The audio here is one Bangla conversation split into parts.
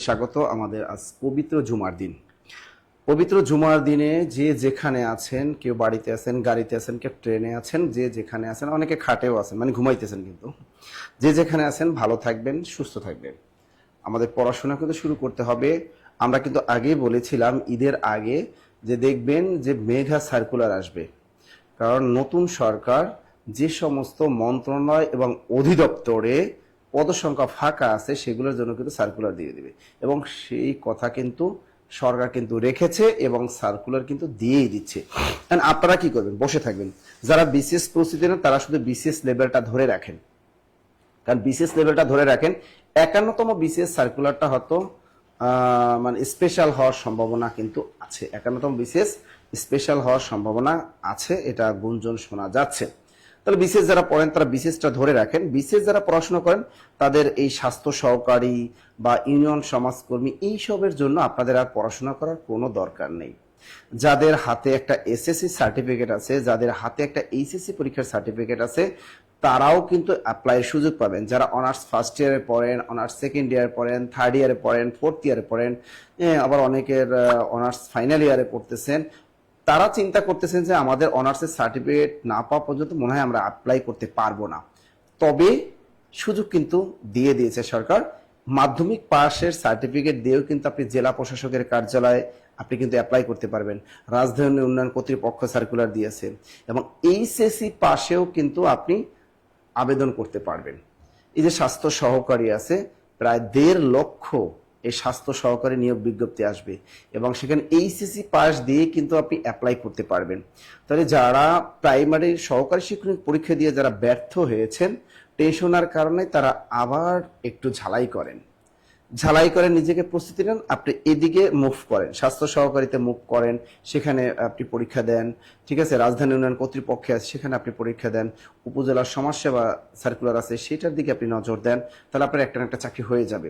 স্বাগত। আমাদের আজ পবিত্র জুমার দিন। পবিত্র জুমার দিনে যে যেখানে আছেন, কেউ বাড়িতে আছেন, গাড়িতে আছেন, কেউ ট্রেনে আছেন, যে যেখানে আছেন, অনেকে খাটেও আছেন, মানে ঘুমাইতেছেন, কিন্তু যে যেখানে আছেন ভালো থাকবেন, সুস্থ থাকবেন। আমাদের পড়াশোনা কিন্তু শুরু করতে হবে। আমরা কিন্তু আগেই বলেছিলাম ঈদের আগে যে দেখবেন যে মেগা সার্কুলার আসবে, কারণ নতুন সরকার যে সমস্ত মন্ত্রণালয় এবং অধিদপ্তরে পদসংখ্যা ফাঁকা আছে সেগুলোর জন্য কিন্তু সার্কুলার দিয়ে দিবে, এবং সেই কথা কিন্তু সরকার কিন্তু রেখেছে এবং সার্কুলার কিন্তু দিয়েই দিচ্ছে। আপনারা কি করবেন? বসে থাকবেন। যারা বিসিএস প্রস্তুতি নেন তারা শুধু বিসিএস লেভেলটা ধরে রাখেন, কারণ বিসিএস লেভেলটা ধরে রাখেন। 51তম বিসিএস সার্কুলারটা হয়তো মানে স্পেশাল হওয়ার সম্ভাবনা কিন্তু আছে। 51তম বিসিএস স্পেশাল হওয়ার সম্ভাবনা আছে, এটা গুঞ্জন শোনা যাচ্ছে। তাহলে বিসিএস যারা পড়েন তারা বিসিএসটা ধরে রাখেন। বিসিএস যারা পড়াশোনা করেন তাদের এই স্বাস্থ্য সহকারী বা ইউনিয়ন সমাজকর্মী এইসবের জন্য আপনাদের আর পড়াশোনা করার কোনো দরকার নেই। যাদের হাতে একটা এসএসসি সার্টিফিকেট আছে, যাদের হাতে একটা এইচএসসি পরীক্ষার সার্টিফিকেট আছে, তারাও কিন্তু অ্যাপ্লাইয়ের সুযোগ পাবেন। যারা অনার্স ফার্স্ট ইয়ারে পড়েন, অনার্স সেকেন্ড ইয়ারে পড়েন, থার্ড ইয়ারে পড়েন, ফোর্থ ইয়ারে পড়েন, আবার অনেকের অনার্স ফাইনাল ইয়ারে পড়তেছেন, তারা চিন্তা করতেছেন যে আমাদের অনার্সের সার্টিফিকেট না পাওয়া পর্যন্ত মনে হয় আমরা অ্যাপ্লাই করতে পারবো না। তবে সুযোগ কিন্তু দিয়ে দিয়েছে সরকার। মাধ্যমিক পাশের সার্টিফিকেট দিয়েও কিন্তু আপনি জেলা প্রশাসকের কার্যালয়ে আপনি কিন্তু অ্যাপ্লাই করতে পারবেন। রাজধানী উন্নয়ন কর্তৃপক্ষ সার্কুলার দিয়েছে, এবং এইচএসসি পাশেও কিন্তু আপনি আবেদন করতে পারবেন। এই যে স্বাস্থ্য সহকারী আছে, প্রায় 1.5 লক্ষ এই স্বাস্থ্য সহকারী নিয়োগ বিজ্ঞপ্তি আসবে, এবং সেখানে এইচএসসি পাস দিয়ে কিন্তু আপনি অ্যাপ্লাই করতে পারবেন। তাহলে যারা প্রাইমারি সহকারী শিক্ষক পরীক্ষা দিয়ে যারা ব্যর্থ হয়েছেন, টেনশনার কারণে তারা আবার একটু ঝালাই করেন, নিজেকে প্রস্তুতি নেন, আপনি এদিকে মুভ করেন, স্বাস্থ্য সহকারীতে মুভ করেন, সেখানে আপনি পরীক্ষা দেন। ঠিক আছে, রাজধানী উন্নয়ন কর্তৃপক্ষে আছে, সেখানে আপনি পরীক্ষা দেন। উপজেলার সমাজসেবা সার্কুলার আছে, সেটার দিকে আপনি নজর দেন, তাহলে আপনার একটা না একটা চাকরি হয়ে যাবে।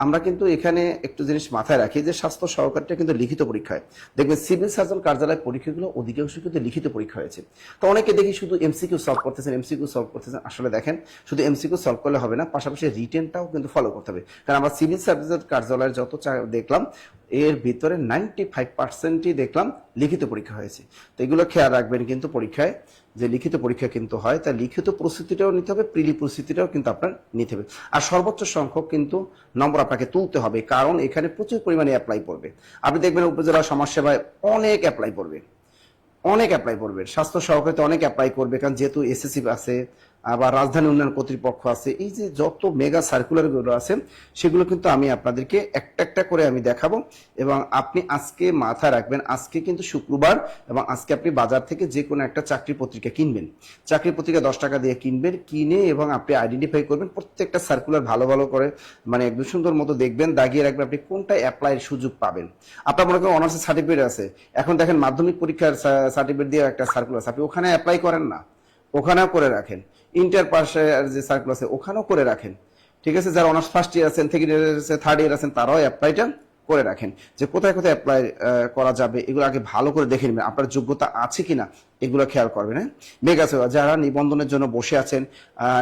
আমরা কিন্তু এখানে একটু জিনিস মাথায় রাখি যে স্বাস্থ্য সহকারীটা কিন্তু লিখিত পরীক্ষায়, দেখবেন সিভিল সার্জন কার্যালয় পরীক্ষাগুলো অধিকাংশ কিন্তু লিখিত পরীক্ষা হয়েছে। তো অনেকে দেখি শুধু এমসিকিউ সলভ করতেছেন, আসলে দেখেন শুধু এমসিকিউ সলভ করলে হবে না, পাশাপাশি রিটেনটাও কিন্তু ফলো করতে হবে। কারণ আমরা সিভিল সার্ভিসের কার্যালয়ের যত দেখলাম, এর ভিতরে 95%ই দেখলাম লিখিত পরীক্ষা হয়েছে। তো এগুলো খেয়াল রাখবেন কিন্তু পরীক্ষায়, যে লিখিত পরীক্ষা কিন্তু হয়, তাই লিখিত প্রস্তুতিটাও নিতে হবে, প্রিলি প্রস্তুতিটাও কিন্তু আপনার নিতে হবে। আর সর্বোচ্চ সংখ্যক কিন্তু নম্বর আপনাকে তুলতে হবে, কারণ এখানে প্রচুর পরিমাণে অ্যাপ্লাই করবে। আপনি দেখবেন উপজেলা সমাজসেবায় অনেক অ্যাপ্লাই করবে, স্বাস্থ্য সহকারীতে অনেক অ্যাপ্লাই করবে, কারণ যেহেতু এসএসসি আছে, আবার রাজধানী উন্নয়ন কর্তৃপক্ষ আছে, এই যে যত মেগা সার্কুলারগুলো আছে সেগুলো কিন্তু আমি আপনাদেরকে একটা একটা করে আমি দেখাবো। এবং আপনি আজকে মাথায় রাখবেন, আজকে কিন্তু শুক্রবার, এবং আজকে আপনি বাজার থেকে যে কোনো একটা চাকরি পত্রিকা কিনবেন। চাকরি পত্রিকা 10 টাকা দিয়ে কিনবেন, কিনে এবং আপনি আইডেন্টিফাই করবেন প্রত্যেকটা সার্কুলার ভালো ভালো করে, মানে একদম সুন্দর মতো দেখবেন, দাগিয়ে রাখবেন আপনি কোনটায় অ্যাপ্লাইয়ের সুযোগ পাবেন। আপনার মনে করেন অনার্সের সার্টিফিকেট আছে, এখন দেখেন মাধ্যমিক পরীক্ষার সার্টিফিকেট দিয়ে একটা সার্কুলার আছে, আপনি ওখানে অ্যাপ্লাই করেন না, ওখানেও করে রাখেন। ইন্টার পাশের যে সার্কুলার আছে ওখানেও করে রাখেন। ঠিক আছে, যারা অনার্স ফার্স্ট ইয়ার আছেন, সেকেন্ড ইয়ার আছেন, থার্ড ইয়ার আছেন, তারাও অ্যাপ্লাইটা করে রাখেন, যে কোথায় কোথায় অ্যাপ্লাই করা যাবে এগুলো আগে ভালো করে দেখে নেবেন, আপনার যোগ্যতা আছে কিনা এগুলো খেয়াল করবেন। হ্যাঁ, মেগা যারা নিবন্ধনের জন্য বসে আছেন,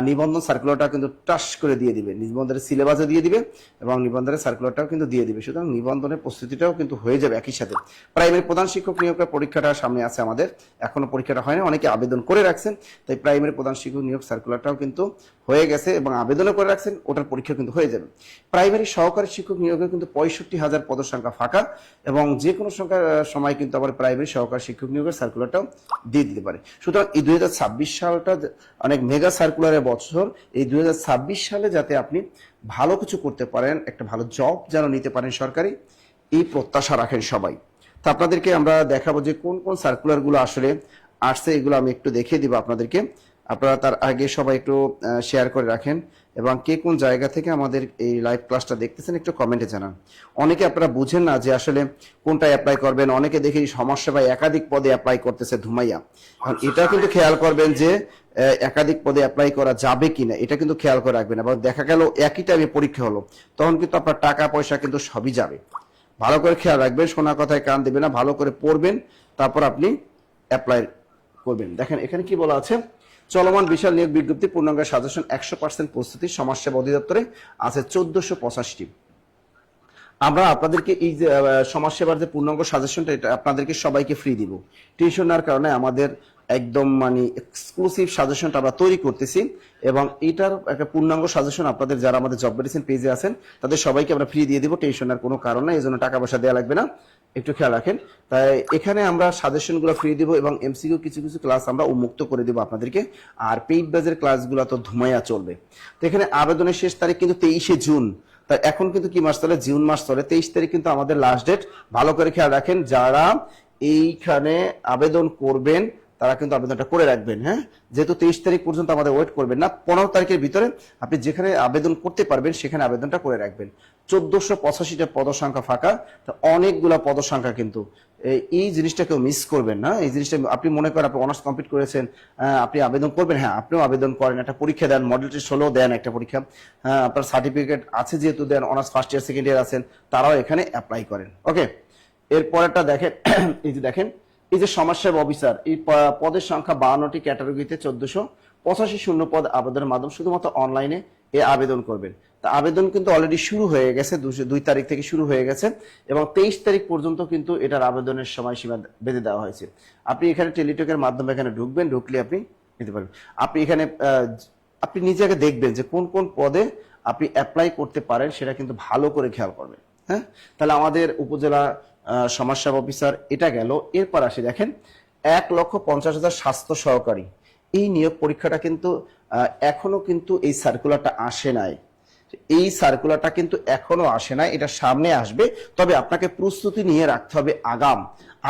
নিবন্ধন সার্কুলারটা কিন্তু টাচ করে দিয়ে দিবে, নিবন্ধনের সিলেবাসে দিয়ে দিবে এবং নিবন্ধনের সার্কুলারটাও কিন্তু দিয়ে দিবে। সুতরাং নিবন্ধনের প্রস্তুতিটাও কিন্তু হয়ে যাবে একই সাথে। প্রাইমারি প্রধান শিক্ষক নিয়োগের পরীক্ষাটা সামনে আছে আমাদের, এখনো পরীক্ষাটা হয়নি, অনেকে আবেদন করে রাখছেন, তাই প্রাইমারি প্রধান শিক্ষক নিয়োগ সার্কুলারটাও কিন্তু হয়ে গেছে এবং আবেদনও করে রাখছেন, ওটার পরীক্ষা কিন্তু হয়ে যাবে। প্রাইমারি সহকারী শিক্ষক নিয়োগে কিন্তু 65,000 পদের সংখ্যা ফাঁকা, এবং যে কোনো সময় কিন্তু আবার প্রাইমারি সহকারী শিক্ষক নিয়োগের সার্কুলারটাও দিয়ে দিতে পারে। সুতরাং এই 2026 সালটা অনেক মেগা সার্কুলারের বছর। এই 2026 সালে যাতে আপনি ভালো কিছু করতে পারেন, একটা ভালো জব যেন নিতে পারেন সরকারি, এই প্রত্যাশা রাখেন সবাই। তো আপনাদেরকে আমরা দেখাবো যে কোন কোন সার্কুলারগুলো আসলে আসছে, এগুলো আমি একটু দেখিয়ে দিব আপনাদেরকে। আপনারা তার আগে সবাই একটু শেয়ার করে রাখেন, এবং কে কোন জায়গা থেকে আমাদের এই লাইভ ক্লাসটা দেখতেছেন একটু কমেন্টে জানান। অনেকে আপনারা বুঝেন না যে আসলে কোনটা অ্যাপ্লাই করবেন, অনেকে দেখি সমাজসেবায় একাধিক পদে অ্যাপ্লাই করতেছে ধুমাইয়া। এটা কিন্তু খেয়াল করবেন যে একাধিক পদে অ্যাপ্লাই করা যাবে কিনা, এটা কিন্তু খেয়াল করে রাখবেন। এবং দেখা গেল একই টাইমে পরীক্ষা হলো, তখন কিন্তু আপনার টাকা পয়সা কিন্তু সবই যাবে। ভালো করে খেয়াল রাখবেন, শোনা কথায় কান দেবেন না, ভালো করে পড়বেন, তারপর আপনি অ্যাপ্লাই করবেন। দেখেন এখানে কি বলা আছে, চলমান বিশাল নিয়োগ বিজ্ঞপ্তি, পূর্ণাঙ্গ সাজেশন, 100% প্রস্তুতি, সমাজসেবা অধিদপ্তরে আছে 1485টি। আমরা আপনাদেরকে এই যে সমাজসেবার যে পূর্ণাঙ্গ সাজেশনটা, এটা আপনাদেরকে সবাইকে ফ্রি দিব। টিউশন নেওয়ার কারণে আমাদের একদম মানে এক্সক্লুসিভ সাজেশনটা আমরা তৈরি করতেছি, এবং এটার একটা পূর্ণাঙ্গ সাজেশন আপনাদের যারা আমাদের জব মেডিসিন পেজে আছেন তাদের সবাইকে আমরা ফ্রি দিয়ে দিব। টিউশন নেওয়ার কোনো কারণ নাই, এই জন্য টাকা পয়সা দেওয়া লাগবে না, একটু খেয়াল রাখেন। তাই এখানে আমরা সাজেশনগুলো ফ্রি দিব এবং এমসিকিউ কিছু কিছু ক্লাস আমরা উন্মুক্ত করে দিব আপনাদেরকে। আর পেইড ব্যাচের ক্লাসগুলো তো ধুমাইয়া চলবে। তো এখানে আবেদনের শেষ তারিখ কিন্তু 23শে জুন। তাই এখন কিন্তু কি মাস চলে? জুন মাস চলে। 23 তারিখ কিন্তু আমাদের লাস্ট ডেট। ভালো করে খেয়াল রাখেন, যারা এইখানে আবেদন করবেন তারা কিন্তু আবেদনটা করে রাখবেন। হ্যাঁ, যেহেতু 23 তারিখ পর্যন্ত আমাদের ওয়েট করবেন না, 15 তারিখের ভিতরে আপনি যেখানে আবেদন করতে পারবেন সেখানে আবেদনটা করে রাখবেন। 1485টা পদসংখ্যা ফাঁকা, তা অনেকগুলা পদসংখ্যা কিন্তু। এই জিনিসটা কেউ মিস করবেন না। এই জিনিসটা আপনি মনে করেন আপনি অনার্স কমপ্লিট করেছেন, আপনি আবেদন করবেন, হ্যাঁ আপনিও আবেদন করেন, একটা পরীক্ষা দেন, মডেল টেস্ট হলেও দেন একটা পরীক্ষা, হ্যাঁ আপনার সার্টিফিকেট আছে যেহেতু then, honours first year second year আছেন তারাও এখানে অ্যাপ্লাই করেন। ওকে, এরপরেরটা দেখেন, এই যে দেখেন এই যে সমাজসেবা অফিসার, এই পদের সংখ্যা 52টি ক্যাটাগরিতে 1485 শূন্য পদ আবেদনের মাধ্যমে শুধুমাত্র অনলাইনে এ আবেদন করবেন। তা আবেদন কিন্তু অলরেডি শুরু হয়ে গেছে, 2 তারিখ থেকে শুরু হয়ে গেছে এবং 23 তারিখ পর্যন্ত কিন্তু এটার আবেদনের সময়সীমা বেঁধে দেওয়া হয়েছে। আপনি এখানে টেলিটকের মাধ্যমে এখানে ঢুকবেন, ঢুকলে আপনি নিতে পারবেন। আপনি এখানে আপনি নিজেকে দেখবেন যে কোন কোন পদে আপনি অ্যাপ্লাই করতে পারেন, সেটা কিন্তু ভালো করে খেয়াল করবেন। হ্যাঁ, তাহলে আমাদের উপজেলা সমাজসেবা অফিসার এটা গেল। এরপর আসি দেখেন 1,50,000 স্বাস্থ্য সহকারী, এই নিয়োগ পরীক্ষাটা কিন্তু এখনো কিন্তু এই সার্কুলারটা আসে নাই। এই সার্কুলারটা কিন্তু এখনো আসে নাই, এটা সামনে আসবে। তবে আপনাকে প্রস্তুতি নিয়ে রাখতে হবে,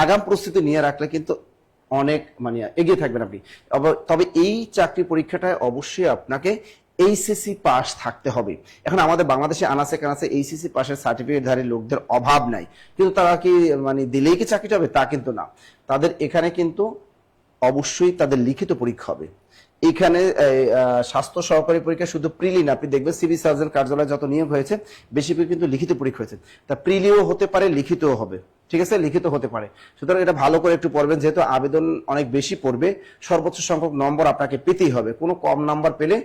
আগাম প্রস্তুতি নিয়ে রাখলে কিন্তু অনেক মানে এগিয়ে থাকবেন আপনি। তবে এই চাকরি পরীক্ষাটায় অবশ্যই আপনাকে এইচএসসি পাস থাকতে হবে। এখন আমাদের বাংলাদেশে আনাচে কানাচে এইচএসসি পাসের সার্টিফিকেটধারী লোকদের অভাব নাই, কিন্তু তারা কি মানে দিলেই কি চাকরিটা হবে তা কিন্তু না। তাদের এখানে কিন্তু অবশ্যই তাদের লিখিত পরীক্ষা হবে। এখানে স্বাস্থ্য সহকারী পরীক্ষা শুধু প্রিলি না, আপনি দেখবেন সিভিল সার্জন কার্যালয়ে যত নিয়োগ হয়েছে বেশিরভাগ কিন্তু লিখিত পরীক্ষা হয়েছে। তা প্রিলিও হতে পারে, লিখিতও হবে, ঠিক আছে, লিখিত হতে পারে। সুতরাং এটা ভালো করে একটু পড়বেন, যেহেতু আবেদন অনেক বেশি পড়বে, সর্বোচ্চ সংখ্যক নম্বর আপনাকে পেতেই হবে। কোনো কম নাম্বার পেলে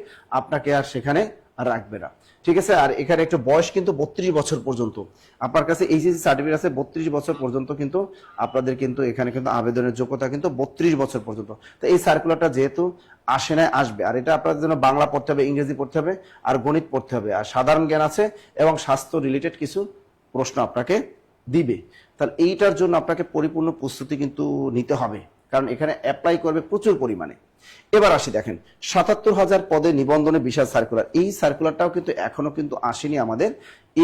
আপনাকে আর সেখানে আর রাখবে না, ঠিক আছে। আর এখানে একটু বয়স কিন্তু 32 বছর পর্যন্ত আপনার কাছে এইচএসসি সার্টিফিকেট আছে, 32 বছর পর্যন্ত কিন্তু আপনাদের কিন্তু এখানে কিন্তু আবেদনের যোগ্যতা কিন্তু 32 বছর পর্যন্ত। তো এই সার্কুলারটা যেহেতু আসে না, আসবে। আর এটা আপনাদের জন্য বাংলা পড়তে হবে, ইংরেজি পড়তে হবে, আর গণিত পড়তে হবে, আর সাধারণ জ্ঞান আছে এবং স্বাস্থ্য রিলেটেড কিছু প্রশ্ন আপনাকে দিবে। তাহলে এইটার জন্য আপনাকে পরিপূর্ণ প্রস্তুতি কিন্তু নিতে হবে, কারণ এখানে অ্যাপ্লাই করবে প্রচুর পরিমাণে। এবার আসি দেখেন 77,000 পদে নিবন্ধনে বিশাল সার্কুলার, এই সার্কুলারটাও কিন্তু এখনো কিন্তু আসেনি আমাদের।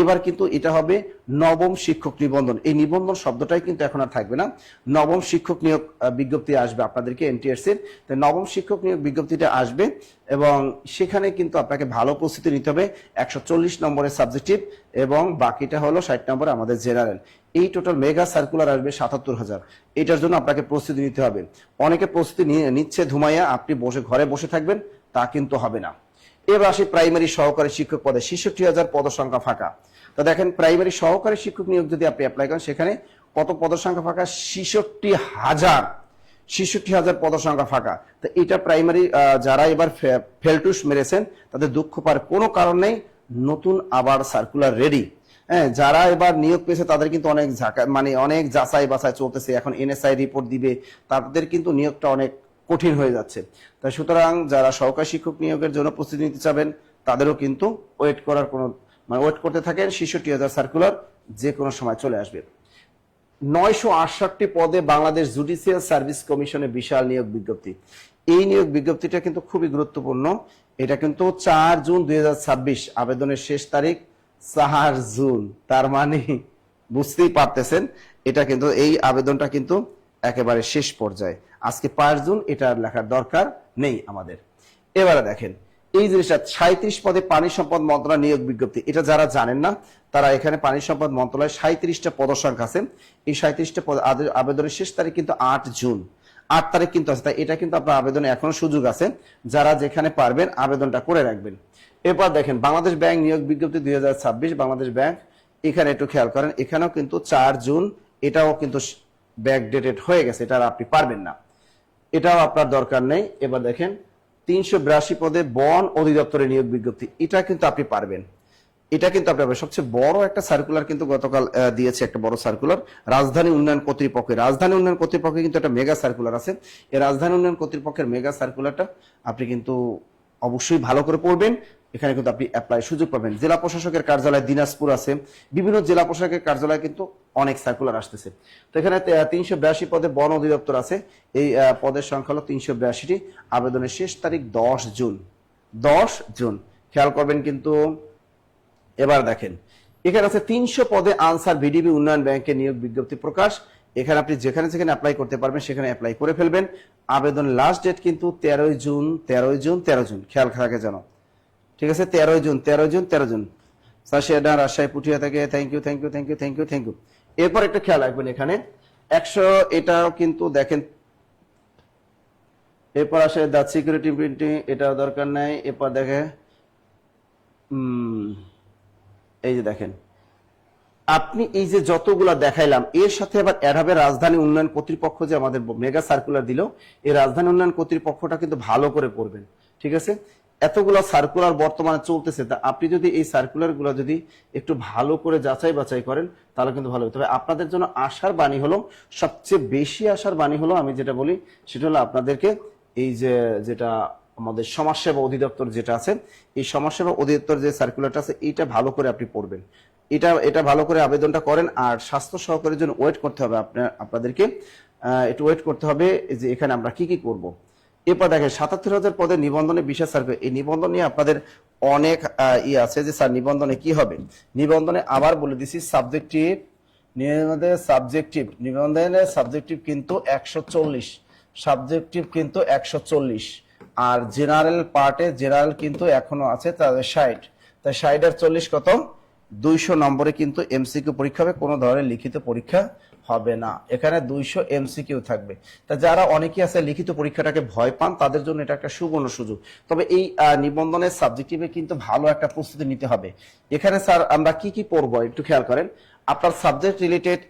এবার কিন্তু এটা হবে নবম শিক্ষক নিবন্ধন। এই নিবন্ধন শব্দটাই কিন্তু এখন আর থাকবে না, নবম শিক্ষক নিয়োগ বিজ্ঞপ্তি আসবে আপনাদেরকে এনটিআরসির। তো নবম শিক্ষক নিয়োগ বিজ্ঞপ্তিটা আসবে এবং সেখানে কিন্তু আপনাকে ভালো প্রস্তুতি নিতে হবে। 140 নম্বরের সাবজেক্টিভ এবং বাকিটা হলো 60 নম্বর আমাদের জেনারেল। এই টোটাল মেগা সার্কুলার আসবে 77,000। এটার জন্য আপনাকে প্রস্তুতি নিতে হবে। অনেকে প্রস্তুতি নিচ্ছে ধুমাইয়া, আপনি ঘরে বসে থাকবেন তা কিন্তু হবে না। এবার আসি প্রাইমারি সহকারী শিক্ষক পদে 66,000 পদ সংখ্যা ফাঁকা। তো দেখেন প্রাইমারি সহকারী শিক্ষক নিয়োগ যদি আপনি অ্যাপ্লাই করেন, সেখানে কত পদ সংখ্যা ফাঁকা? 66,000 পদ সংখ্যা ফাঁকা। তো এটা প্রাইমারি যারা এবার ফেলটুস মেরেছেন তাদের দুঃখ পাওয়ার কোনো কারণ নেই, নতুন আবার সার্কুলার রেডি। হ্যাঁ, যারা এবার নিয়োগ পেয়েছে তাদের কিন্তু অনেক অনেক যাচাই বাছাই চলতেছে। এখন এনএসআই রিপোর্ট দিবে, তাদের কিন্তু নিয়োগটা অনেক কঠিন হয়ে যাচ্ছে। তাই সুতরাং যারা সহকারী শিক্ষক নিয়োগের জন্য প্রস্তুতি নিতে চাবেন তাদেরও কিন্তু ওয়েট করতে থাকেন। 66,000 সার্কুলার যে কোনো সময় চলে আসবে। 968 পদে বাংলাদেশ জুডিশিয়াল সার্ভিস কমিশনে বিশাল নিয়োগ বিজ্ঞপ্তি। এই নিয়োগ বিজ্ঞপ্তিটা কিন্তু খুবই গুরুত্বপূর্ণ। এটা কিন্তু 4 জুন 2026, আবেদনের শেষ তারিখ 4 জুন। তার মানে বুঝতেই পারতেছেন এটা কিন্তু এই আবেদনটা কিন্তু একেবারে শেষ পর্যায়ে। আজকে 5 জুন, এটা লেখার দরকার নেই আমাদের। এবারে দেখেন এই জিনিসটা 37 পদে পানি সম্পদ মন্ত্রণালয় নিয়োগ বিজ্ঞপ্তি। এটা যারা জানেন না তারা এখানে পানি সম্পদ মন্ত্রণালয় 37টা পদসংখ্যা আছে। এই 37টা পদ আবেদনের শেষ তারিখ কিন্তু 8 জুন, 8 তারিখ কিন্তু আছে। তাই এটা কিন্তু আপনার আবেদনে এখনো সুযোগ আছে, যারা যেখানে পারবেন আবেদনটা করে রাখবেন। এরপর দেখেন বাংলাদেশ ব্যাংক নিয়োগ বিজ্ঞপ্তি 2026, বাংলাদেশ ব্যাংক। এখানে একটু খেয়াল করেন, এখানেও কিন্তু 4 জুন, এটাও কিন্তু ব্যাকডেটেড হয়ে গেছে, এটা আপনি পারবেন না, এটাও আপনার দরকার নেই। এবার দেখেন 382 পদে বন অধিদপ্তরে নিয়োগ বিজ্ঞপ্তি, এটা কিন্তু আপনি পারবেন। এটা কিন্তু আপনার সবচেয়ে বড় একটা সার্কুলার কিন্তু গতকাল দিয়েছে, একটা বড় সার্কুলার রাজধানী উন্নয়ন কর্তৃপক্ষের। রাজধানী উন্নয়ন কর্তৃপক্ষে কিন্তু একটা মেগা সার্কুলার আছে। এই রাজধানী উন্নয়ন কর্তৃপক্ষের মেগা সার্কুলারটা আপনি কিন্তু অবশ্যই ভালো করে পড়বেন। এখানে কিন্তু আপনি অ্যাপ্লাই সুযোগ পাবেন। জেলা প্রশাসকের কার্যালয় দিনাজপুর আছে, বিভিন্ন জেলা প্রশাসকের কার্যালয়ে কিন্তু অনেক সার্কুলার আসতেছে। তো এখানে 382 পদে বন অধিদপ্তর আছে। এই পদের সংখ্যা হলো 382টি। আবেদনের শেষ তারিখ 10 জুন। 10 জুন খেয়াল করবেন কিন্তু। এবার দেখেন এখানে আছে 300 পদে আনসার ভিডিবি উন্নয়ন ব্যাংকে নিয়োগ বিজ্ঞপ্তি প্রকাশ। এখানে আপনি যেখানে যেখানে অ্যাপ্লাই করতে পারবেন সেখানে অ্যাপ্লাই করে ফেলবেন। আবেদন লাস্ট ডেট কিন্তু 13 জুন। খেয়াল থাকে যেন, ঠিক আছে? 13 জুন। সাশিয়াডা রাজশাহী পুঠিয়া থেকে থ্যাংক ইউ। এরপর একটু খেয়াল রাখবেন এখানে 100 এটাও কিন্তু দেখেন। এরপর আসে দ্য সিকিউরিটি প্রিন্টিং, এটাও দরকার নাই। এরপর দেখে এই যে দেখেন আপনি এই যে যতগুলা দেখাইলাম এর সাথে আবার অ্যাড হবে রাজধানী উন্নয়ন কর্তৃপক্ষ যে আমাদের মেগা সার্কুলার দিল। এই রাজধানী উন্নয়ন কর্তৃপক্ষটা কিন্তু ভালো করে পড়বেন, ঠিক আছে? এতগুলো সার্কুলার বর্তমানে চলতেছে, তা আপনি যদি এই সার্কুলার গুলো যদি একটু ভালো করে যাচাই বাছাই করেন তাহলে কিন্তু ভালো হবে। তবে আপনাদের জন্য আশার বাণী হলো, সবচেয়ে বেশি আশার বাণী হলো, আমি যেটা বলি সেটা হলো আপনাদেরকে এই যে যেটা আমাদের সমাজসেবা অধিদপ্তর যেটা আছে, এই সমাজসেবা অধিদপ্তর যে সার্কুলারটা আছে এটা ভালো করে আপনি পড়বেন। এটা ভালো করে আবেদনটা করেন। আর স্বাস্থ্য সহকারীর জন্য ওয়েট করতে হবে, আপনাদেরকে একটু ওয়েট করতে হবে যে এখানে আমরা কি কি করব। এরপর দেখেন 77,000 পদে নিবন্ধনে বিশেষ সার্কুলার। এই নিবন্ধন নিয়ে আপনাদের অনেক আছে যে স্যার নিবন্ধনে কি হবে। নিবন্ধনে আবার বলে দিছি সাবজেক্টিভ, নিবন্ধনের সাবজেক্টিভ কিন্তু 140, সাবজেক্টিভ কিন্তু 140। আর জেনারেল পার্টে জেনারেল কিন্তু এখনো আছে তাদের 60। তাই 60 আর 40 কত? 200 নম্বরে কিন্তু এমসিকিউ পরীক্ষা হবে, কোনো ধরনের লিখিত পরীক্ষা হবে না। এখানে 200 এমসিকিউ থাকবে। তা যারা অনেকে আছে লিখিত পরীক্ষাটাকে ভয় পান তাদের জন্য এটা একটা সুবর্ণ সুযোগ। তবে এই নিবন্ধনের সাবজেক্টিভে কিন্তু ভালো একটা প্রস্তুতি নিতে হবে। এখানে স্যার আমরা কি কি পড়বো একটু খেয়াল করেন। আপনার সাবজেক্ট রিলেটেড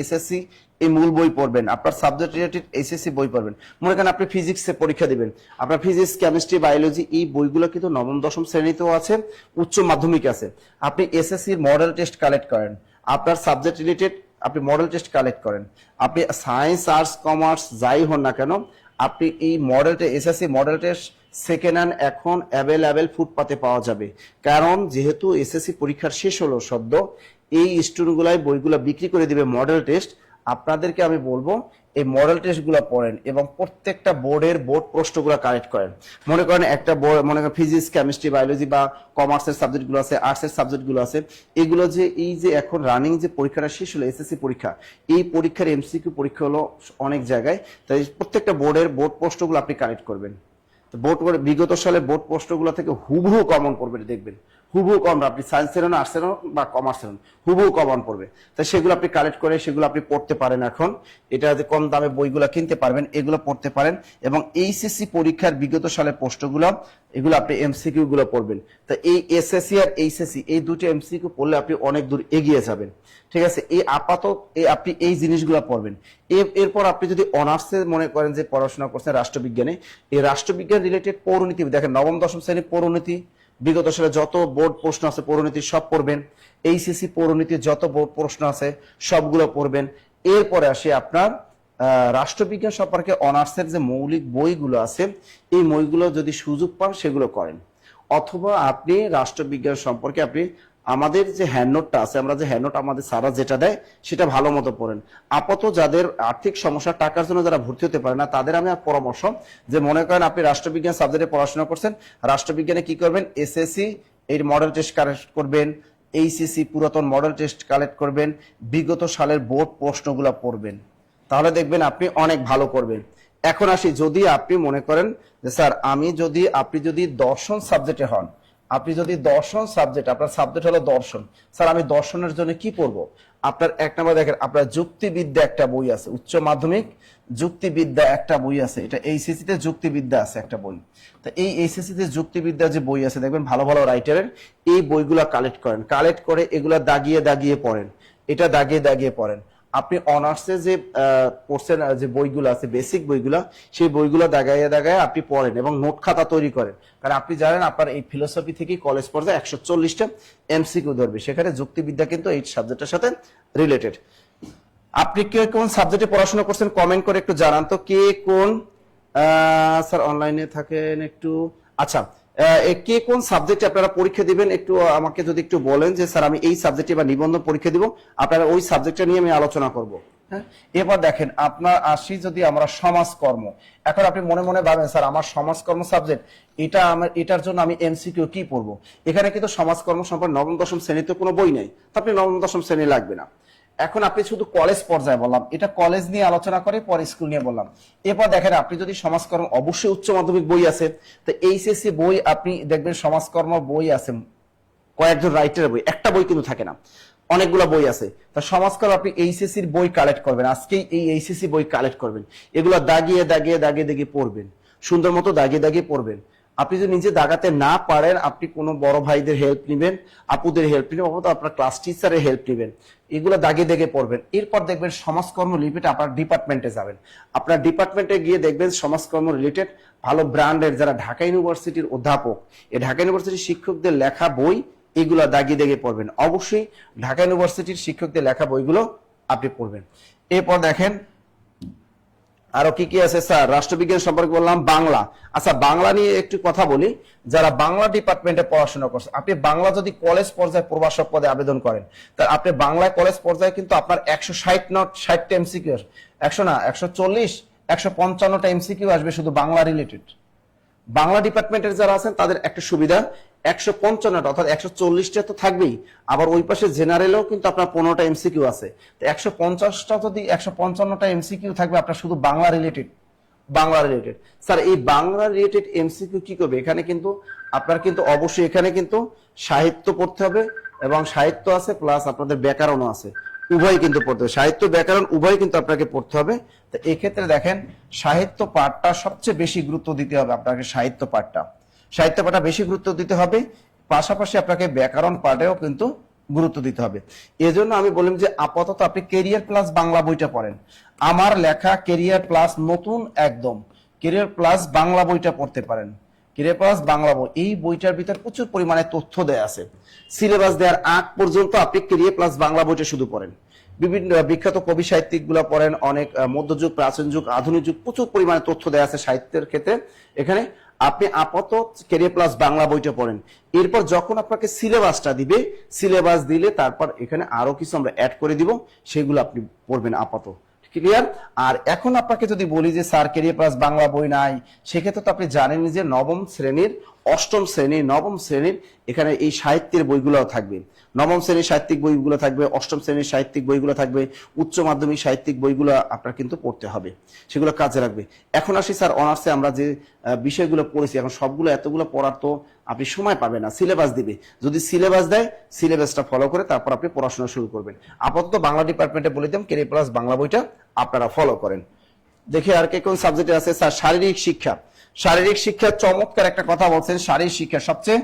এসএসসি এই মূল বই পড়বেন। আপনার সাবজেক্ট রিলেটেড এসএসসি বই পড়বেন। মনে করেন আপনি ফিজিক্সে পরীক্ষা দিবেন, আপনার ফিজিক্স, কেমিস্ট্রি, বায়োলজি এই বইগুলো কিন্তু নবম দশম শ্রেণীতেও আছে, উচ্চ মাধ্যমিক আছে। আপনি এসএসসির মডেল টেস্ট কালেক্ট করেন, আপনার সাবজেক্ট রিলেটেড আপনি মডেল টেস্ট কালেক্ট করেন। আপনি সায়েন্স, আর্টস, কমার্স যাই হন না কেন আপনি এই SSC model test second hand এখন অ্যাভেলেবেল ফুটপাতে পাওয়া যাবে। কারণ যেহেতু এসএসসি পরীক্ষার শেষ হলো সদ্য, এই স্টুডেন্টগুলাই বইগুলো বিক্রি করে দিবে মডেল টেস্ট। আপনাদেরকে আমি বলবো এই মডেল টেস্টগুলো পড়েন এবং প্রত্যেকটা বোর্ডের বোর্ড প্রশ্নগুলো কালেক্ট করেন। মনে করেন একটা মনে করেন ফিজিক্স, কেমিস্ট্রি, বায়োলজি বা কমার্সের সাবজেক্টগুলো আছে, আর্টসের সাবজেক্টগুলো আছে, এগুলো যে এই যে এখন রানিং যে পরীক্ষাটা শেষ হলো এসএসসি পরীক্ষা, এই পরীক্ষার এমসিকিউ পরীক্ষা হলো অনেক জায়গায়। তাই প্রত্যেকটা বোর্ডের বোর্ড প্রশ্নগুলো আপনি কালেক্ট করবেন। বিগত সালে বোর্ড প্রশ্নগুলো থেকে হুবহু কমন পড়বে, দেখবেন হুবহু কমন। আপনি সায়েন্সের হন, আর্টসের হন বা কমার্সের হন, হুবহু কমন পড়বে। তাই সেগুলো আপনি কালেক্ট করে সেগুলো আপনি পড়তে পারেন। এখন এটা যে কম দামে বইগুলো কিনতে পারবেন, এগুলো পড়তে পারেন। এবং এইচএসসি পরীক্ষার বিগত সালের প্রশ্নগুলো এগুলো আপনি এমসিকিউ গুলো পড়বেন। তা এই এসএসসি আর এইচএসসি এই দুটো এমসিকিউ পড়লে আপনি অনেক দূর এগিয়ে যাবেন, ঠিক আছে? এই আপাতত আপনি এই জিনিসগুলো পড়বেন। এরপর আপনি যদি অনার্সে মনে করেন যে পড়াশোনা করছেন রাষ্ট্রবিজ্ঞানে, এই রাষ্ট্রবিজ্ঞান রিলেটেড পৌরনীতি দেখেন, নবম দশম শ্রেণীর পৌরনীতি বিগত সালে যত বোর্ড প্রশ্ন আছে পৌরনীতি সব পড়বেন। এইচএসসি পৌরনীতির যত বোর্ড প্রশ্ন আছে সবগুলো পড়বেন। এরপরে আসে আপনার রাষ্ট্রবিজ্ঞান সম্পর্কে অনার্সের যে মৌলিক বইগুলো আছে এই বইগুলো যদি সুযোগ পান সেগুলো করেন। অথবা আপনি রাষ্ট্রবিজ্ঞান সম্পর্কে আপনি আমাদের যে হ্যান্ডনোটটা আছে, আমরা যে হ্যান্ডনোট আমাদের সারা যেটা দেয় সেটা ভালো মতো পড়েন। আপাতত যাদের আর্থিক সমস্যা, টাকার জন্য যারা ভর্তি হতে পারে না তাদের আমি পরামর্শ যে মনে করেন আপনি রাষ্ট্রবিজ্ঞান সাবজেক্টে পড়াশোনা করছেন, রাষ্ট্রবিজ্ঞানে কি করবেন, এসএসসি এর মডেল টেস্ট কালেক্ট করবেন, এইচএসসি পুরাতন মডেল টেস্ট কালেক্ট করবেন, বিগত সালের বোর্ড প্রশ্নগুলো পড়বেন, তাহলে দেখবেন আপনি অনেক ভালো করবেন। এখন আসি, যদি আপনি মনে করেন যে স্যার আপনি যদি দর্শন সাবজেক্টে হন, আপনি যদি দর্শন সাবজেক্ট, আপনার সাবজেক্ট হলো দর্শন, স্যার আমি দর্শনের জন্য কি পড়ব, আপনার এক নম্বর দেখেন আপনার যুক্তিবিদ্যা একটা বই আছে, উচ্চ মাধ্যমিক যুক্তিবিদ্যা একটা বই আছে, এটা এইচএসসি তে যুক্তিবিদ্যা আছে একটা বই। তো এই এইচএসসি তে যুক্তিবিদ্যা যে বই আছে দেখবেন ভালো ভালো রাইটারের, এই বইগুলা কালেক্ট করেন, কালেক্ট করে এগুলা দাগিয়ে দাগিয়ে পড়েন, এটা দাগিয়ে দাগিয়ে পড়েন। আপনি অনার্সে যে কোর্সের যে বইগুলো আছে, বেসিক বইগুলো, সেই বইগুলো দাগাইয়া দাগায় আপনি পড়েন এবং নোট খাতা তৈরি করেন। কারণ আপনি জানেন আপনার এই ফিলোসফি থেকে কলেজ পর্যায়ে 140টা এমসিকিউ ধরবে, সেখানে যুক্তিবিদ্যা কিন্তু এই সাবজেক্টের সাথে রিলেটেড। আপনি কে কোন সাবজেক্টে পড়াশোনা করছেন কমেন্ট করে একটু জানান তো, কে কোন স্যার অনলাইনে থাকেন একটু। আচ্ছা, কে কোন সাবজেক্টে আপনারা পরীক্ষা দিবেন একটু আমাকে যদি একটু বলেন যে স্যার আমি এই সাবজেক্টে বা নিবন্ধন পরীক্ষা দিব, আপনারা ওই সাবজেক্টটা নিয়ে আমি আলোচনা করব। হ্যাঁ, এবার দেখেন আপনার আসি যদি আমরা সমাজকর্ম, এখন আপনি মনে মনে ভাবেন স্যার আমার সমাজকর্ম সাবজেক্ট, এটার জন্য আমি এমসিকিউ কি পড়বো। এখানে কিন্তু সমাজকর্ম সম্পর্কে নবম দশম শ্রেণীতে কোনো বই নেই, তো আপনি নবম দশম শ্রেণী লাগবে না। এখন আপনি শুধু কলেজ পর্যায়ে বললাম, এটা কলেজ নিয়ে আলোচনা করে, পরে স্কুল নিয়ে বললাম। এরপর দেখেন আপনি যদি সমাজকর্ম, অবশ্যই উচ্চ মাধ্যমিক বই আছে, তো এইচএসসি বই আপনি দেখবেন সমাজকর্ম বই আছে কয়েকজন রাইটারের বই, একটা বই কিন্তু থাকে না, অনেকগুলো বই আছে। তা সমাজকর্ম আপনি এইচএসসির বই কালেক্ট করবেন, আজকেই এই এইচএসসি বই কালেক্ট করবেন, এগুলো দাগিয়ে দাগিয়ে দাগিয়ে দাগিয়ে পড়বেন, সুন্দর মতো দাগিয়ে দাগিয়ে পড়বেন। আপনি যদি নিজে দাগাতে না পারেন, আপনি কোনো বড় ভাইদের হেল্প নেবেন, আপুদের হেল্প নেবেন, অথবা আপনার ক্লাস টিচারের হেল্প নেবেন, এগুলো দাগিয়ে দাগিয়ে পড়বেন। এরপর দেখবেন সমাজকর্ম রিলেটেড আপনার ডিপার্টমেন্টে যাবেন, আপনার ডিপার্টমেন্টে গিয়ে দেখবেন সমাজকর্ম রিলেটেড ভালো ব্র্যান্ডের যারা ঢাকা ইউনিভার্সিটির অধ্যাপক, এই ঢাকা ইউনিভার্সিটির শিক্ষকদের লেখা বই, এগুলো দাগিয়ে দাগিয়ে পড়বেন। অবশ্যই ঢাকা ইউনিভার্সিটির শিক্ষকদের লেখা বইগুলো আপনি পড়বেন। এরপর দেখেন আরো কি কি আছে স্যার, রাষ্ট্রবিজ্ঞান সম্পর্কে বললাম, বাংলা। আচ্ছা, বাংলা নিয়ে একটু কথা বলি। যারা বাংলা ডিপার্টমেন্টে পড়াশোনা করছে, আপনি বাংলা যদি কলেজ পর্যায়ে প্রভাষক পদে আবেদন করেন, তা আপনি বাংলায় কলেজ পর্যায়ে কিন্তু আপনার 160 নট 60টা এমসিকিউ, 100 না 140 155টা এমসিকিউ আসবে শুধু বাংলা রিলেটেড। বাংলা ডিপার্টমেন্টের যারা আছেন তাদের একটা সুবিধা, 155টা অর্থাৎ 140টা তো থাকবেই, আবার ওই পাশে জেনারেলেও কিন্তু আপনার 15টা এমসিকিউ আছে। তো 150টা যদি 155টা এমসিকিউ থাকবে আপনার শুধু Bangla related. Bangla related sir, এই বাংলা রিলেটেড এমসিকিউ কি করবে, এখানে কিন্তু আপনার কিন্তু অবশ্যই এখানে কিন্তু সাহিত্য পড়তে হবে, এবং সাহিত্য আছে প্লাস আপনাদের ব্যাকরণও আছে, উভয় কিন্তু পড়তে হবে, সাহিত্য ব্যাকরণ উভয় কিন্তু আপনাকে পড়তে হবে। তো এই ক্ষেত্রে দেখেন সাহিত্য পাঠটা সবচেয়ে বেশি গুরুত্ব দিতে হবে আপনাকে, সাহিত্য পাঠটা বেশি গুরুত্ব দিতে হবে, পাশাপাশি আপনাকে ব্যাকরণ পাঠেও কিন্তু গুরুত্ব দিতে হবে। এজন্য আমি বললাম যে আপাতত আপনি কেরিয়ার প্লাস বাংলা বইটা পড়েন, আমার লেখা কেরিয়ার প্লাস নতুন একদম কেরিয়ার প্লাস বাংলা বইটা পড়তে পারেন। কেরিয়ার প্লাস বাংলা বই, এই বইটার ভিতর প্রচুর পরিমাণে তথ্য দেয়া আছে, সিলেবাস দেওয়ার আগ পর্যন্ত আপনি কেরিয়ার প্লাস বাংলা বইটা শুধু পড়েন, বিভিন্ন বিখ্যাত কবি সাহিত্যিক গুলা পড়েন, অনেক মধ্যযুগ, প্রাচীন যুগ, আধুনিক যুগ, প্রচুর পরিমাণে তথ্য দেওয়া আছে সাহিত্যের ক্ষেত্রে। এখানে আপনি আপাতত কেরিয়ার প্লাস বাংলা বইটা পড়েন। এরপর যখন আপনাকে সিলেবাসটা দিবে, সিলেবাস দিলে তারপর এখানে আরো কিছু আমরা অ্যাড করে দিব, সেগুলো আপনি পড়বেন আপাতত। ক্লিয়ার? আর এখন আপনাকে যদি বলি যে স্যার কেরিয়ার প্লাস বাংলা বই নাই, সেক্ষেত্রে তো আপনি জানেন যে নবম শ্রেণীর, অষ্টম শ্রেণী, নবম শ্রেণীর এখানে এই সাহিত্যের বইগুলো থাকবে, নবম শ্রেণীর সাহিত্যিক বইগুলো থাকবে, অষ্টম শ্রেণীর সাহিত্যিক বইগুলো থাকবে, উচ্চ মাধ্যমিক সাহিত্যিক বইগুলো আপনার কিন্তু পড়তে হবে, সেগুলো কাজে লাগবে। এখন আসি স্যার অনার্সে আমরা যে বিষয়গুলো পড়েছি, এখন সবগুলো এতগুলো পড়ার তো আপনি সময় পাবেন না, সিলেবাস দিবে, যদি সিলেবাস দেয় সিলেবাসটা ফলো করে তারপর আপনি পড়াশোনা শুরু করবেন। আপাতত বাংলা ডিপার্টমেন্টে বলে দিলাম কেরিয়ার প্লাস বাংলা বইটা আপনারা ফলো করেন। দেখি আর কে কোন সাবজেক্টে আছে স্যার, শারীরিক শিক্ষা। শারীরিক শিক্ষা চমৎকার একটা কথা বলছেন, শারীরিক শিক্ষা সবচেয়ে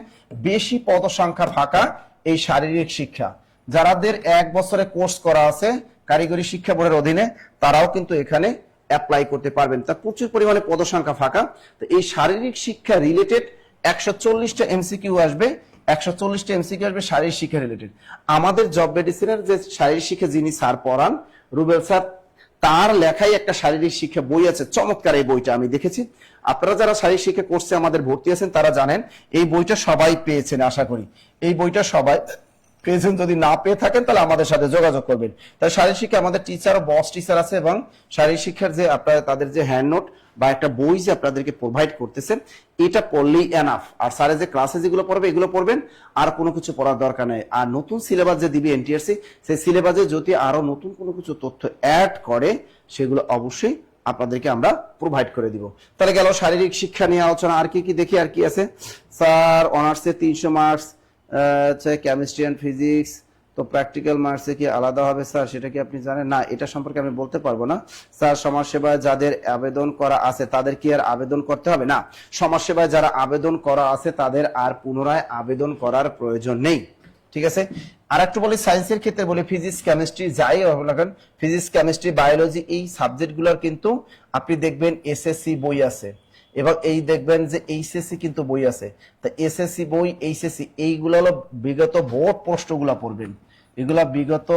বেশি পদ সংখ্যা ফাঁকা এই শারীরিক শিক্ষা, যারাদের 1 বছরে কোর্স করা আছে কারিগরি শিক্ষা বোর্ডের অধীনে, তারাও কিন্তু এখানে অ্যাপ্লাই করতে পারবেন, তা প্রচুর পরিমাণে পদ সংখ্যা ফাঁকা। তো এই শারীরিক শিক্ষা রিলেটেড 140টা এমসিকিউ আসবে, 140টা এমসিকিউ আসবে শারীরিক শিক্ষা রিলেটেড। আমাদের জব মেডিসিনের যে শারীরিক শিক্ষা যিনি স্যার পড়ান, রুবেল স্যার, তার লেখাই একটা শারীরিক শিক্ষা বই আছে, চমৎকার এই বইটা আমি দেখেছি। আপনারা যারা শারীরিক শিক্ষা কোর্সে আমাদের ভর্তি আছেন তারা জানেন এই বইটা সবাই পেয়েছেন, আশা করি এই বইটা সবাই পেয়েছেন। যদি না পেয়ে থাকেন তাহলে আমাদের সাথে যোগাযোগ করবেন। তাই শারীরিক শিক্ষা আমাদের টিচার ও বস টিচার আছে, এবং শারীরিক শিক্ষার যে আপনারা তাদের যে হ্যান্ড নোট বা একটা বই যে আপনাদেরকে প্রোভাইড করতেছেন, এটা পড়লেই এনাফ। আর স্যারের যে ক্লাসে যেগুলো পড়বে এগুলো পড়বেন, আর কোনো কিছু পড়ার দরকার নেই। আর নতুন সিলেবাস যে দিবে এনটিআরসি, সেই সিলেবাসে যদি আরো নতুন কোনো কিছু তথ্য অ্যাড করে সেগুলো অবশ্যই আপনাদেরকে আমরা প্রোভাইড করে দিব। তাহলে গেল শারীরিক শিক্ষা নিয়ে আলোচনা। আর কি কি দেখি, আর কি আছে স্যার? অনার্সে 300 মার্কস, কেমিস্ট্রি অ্যান্ড ফিজিক্স, তো প্র্যাকটিক্যাল মার্কসে কি আলাদা হবে স্যার, সেটা কি আপনি জানেন? না, এটা সম্পর্কে আমি বলতে পারবো না স্যার। সমাজসেবায় যাদের আবেদন করা আছে তাদের কি আর আবেদন করতে হবে? না, সমাজসেবায় যারা আবেদন করা আছে তাদের আর পুনরায় আবেদন করার প্রয়োজন নেই। ঠিক আছে। আর একটু বলি সায়েন্সের ক্ষেত্রে বলি ফিজিক্স কেমিস্ট্রি যাই হোক না কেন, ফিজিক্স কেমিস্ট্রি বায়োলজি এই সাবজেক্টগুলোর কিন্তু আপনি দেখবেন এসএসসি বই আছে এবং এই দেখবেন যে এইচএসসি কিন্তু বই আছে। তা এসএসসি বই এইচএসসি এইগুলো হলো বিগত বোর্ড প্রশ্নগুলো পড়বেন, এগুলা বিগত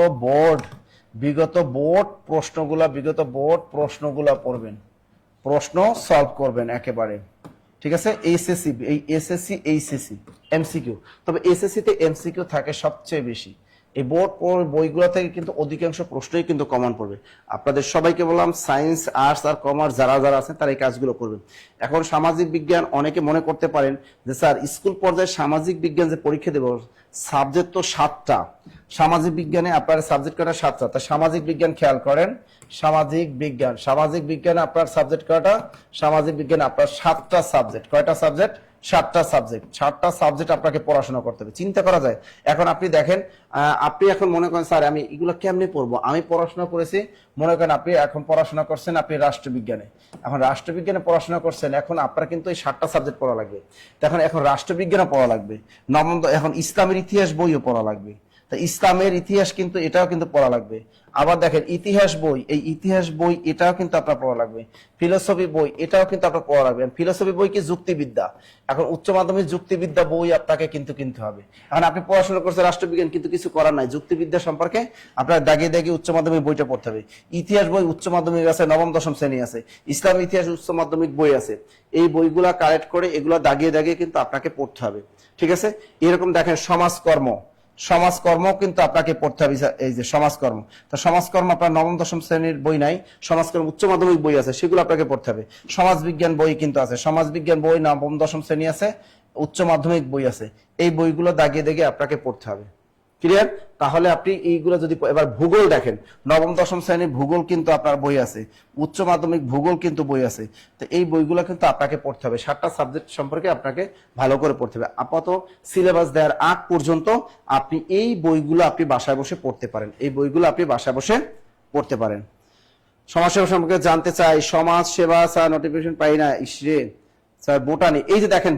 বোর্ড প্রশ্নগুলা পড়বেন, প্রশ্ন সলভ করবেন একেবারে। ঠিক আছে, এসএসসি এই এসএসসি এইচএসসি এমসিকিউ, তবে এসএসসি তে এমসিকিউ থাকে সবচেয়ে বেশি। এই বোর্ড বইগুলো থেকে কিন্তু অধিকাংশ প্রশ্নই কিন্তু কমন পড়বে। আপনাদের সবাইকে বললাম সায়েন্স আর্টস আর কমার্স যারা যারা আছেন তারা এই কাজগুলো করবেন। এখন সামাজিক বিজ্ঞান অনেকে মনে করতে পারেন যে স্যার স্কুল পর্যায়ে সামাজিক বিজ্ঞান যে পরীক্ষা দেব সাবজেক্ট তো 7টা, সামাজিক বিজ্ঞানে আপনার সাবজেক্ট কয়টা 7টা। তা সামাজিক বিজ্ঞান খেয়াল করেন, সামাজিক বিজ্ঞানে আপনার সাবজেক্ট কয়টা, সামাজিক বিজ্ঞানে আপনার 7টা সাবজেক্ট। কয়টা সাবজেক্ট? 7টা সাবজেক্ট। 7টা সাবজেক্ট আপনাকে পড়াশোনা করতে হবে, চিন্তা করা যায়। এখন আপনি দেখেন, আপনি এখন মনে করেন স্যার আমি এগুলো কেমনে পড়বো, আমি পড়াশোনা করেছি, মনে করেন আপনি এখন পড়াশোনা করছেন আপনি রাষ্ট্রবিজ্ঞানে, এখন রাষ্ট্রবিজ্ঞানে পড়াশোনা করছেন, এখন আপনার কিন্তু এই 7টা সাবজেক্ট পড়া লাগবে। এখন রাষ্ট্রবিজ্ঞানও পড়া লাগবে, এখন ইসলামের ইতিহাস বইও পড়া লাগবে। তা ইসলামের ইতিহাস কিন্তু এটাও কিন্তু পড়া লাগবে। আবার দেখেন ইতিহাস বই, এই ইতিহাস বই এটাও কিন্তু আপনার পড়া লাগবে। ফিলোসফি বই এটাও কিন্তু আপনার পড়া লাগবে। ফিলোসফি বই কি যুক্তিবিদ্যা, এখন উচ্চ মাধ্যমিক যুক্তিবিদ্যা বই আপনাকে কিন্তু কিনতে হবে। এখন আপনি পড়াশোনা করছেন রাষ্ট্রবিজ্ঞান কিন্তু কিছু করার নাই, যুক্তিবিদ্যা সম্পর্কে আপনার দাগিয়ে দাগিয়ে উচ্চ মাধ্যমিক বইটা পড়তে হবে। ইতিহাস বই উচ্চ মাধ্যমিক আছে, নবম দশম শ্রেণী আছে, ইসলাম ইতিহাস উচ্চ মাধ্যমিক বই আছে। এই বইগুলা কালেক্ট করে এগুলো দাগিয়ে দাগিয়ে কিন্তু আপনাকে পড়তে হবে। ঠিক আছে, এরকম দেখেন সমাজকর্ম কিন্তু আপনাকে পড়তে হবে। এই যে সমাজকর্ম, তো সমাজকর্ম আপনার নবম দশম শ্রেণীর বই নাই, সমাজকর্ম উচ্চ মাধ্যমিক বই আছে, সেগুলো আপনাকে পড়তে হবে। সমাজবিজ্ঞান বই কিন্তু আছে, সমাজবিজ্ঞান বই নবম দশম শ্রেণী আছে, উচ্চ মাধ্যমিক বই আছে, এই বইগুলো দাগিয়ে দাগিয়ে আপনাকে পড়তে হবে। ক্লিয়ার? তাহলে আপনি এইগুলো যদি এবার ভূগোল দেখেন, নবম দশম শ্রেণীর ভূগোল কিন্তু আপনার বই আছে, উচ্চ মাধ্যমিক ভূগোল কিন্তু বই আছে। তো এই বইগুলো কিন্তু আপনাকে পড়তে হবে, 7টা সাবজেক্ট সম্পর্কে আপনাকে ভালো করে পড়তে হবে। আপাতত সিলেবাস দেওয়ার আগ পর্যন্ত আপনি এই বইগুলো আপনি বাসায় বসে পড়তে পারেন, এই বইগুলো আপনি বাসায় বসে পড়তে পারেন। সমাজসেবা সম্পর্কে জানতে চাই, সমাজ সেবা স্যার নোটিফিকেশন পাই না, ইসরে স্যার বোটানি, এই যে দেখেন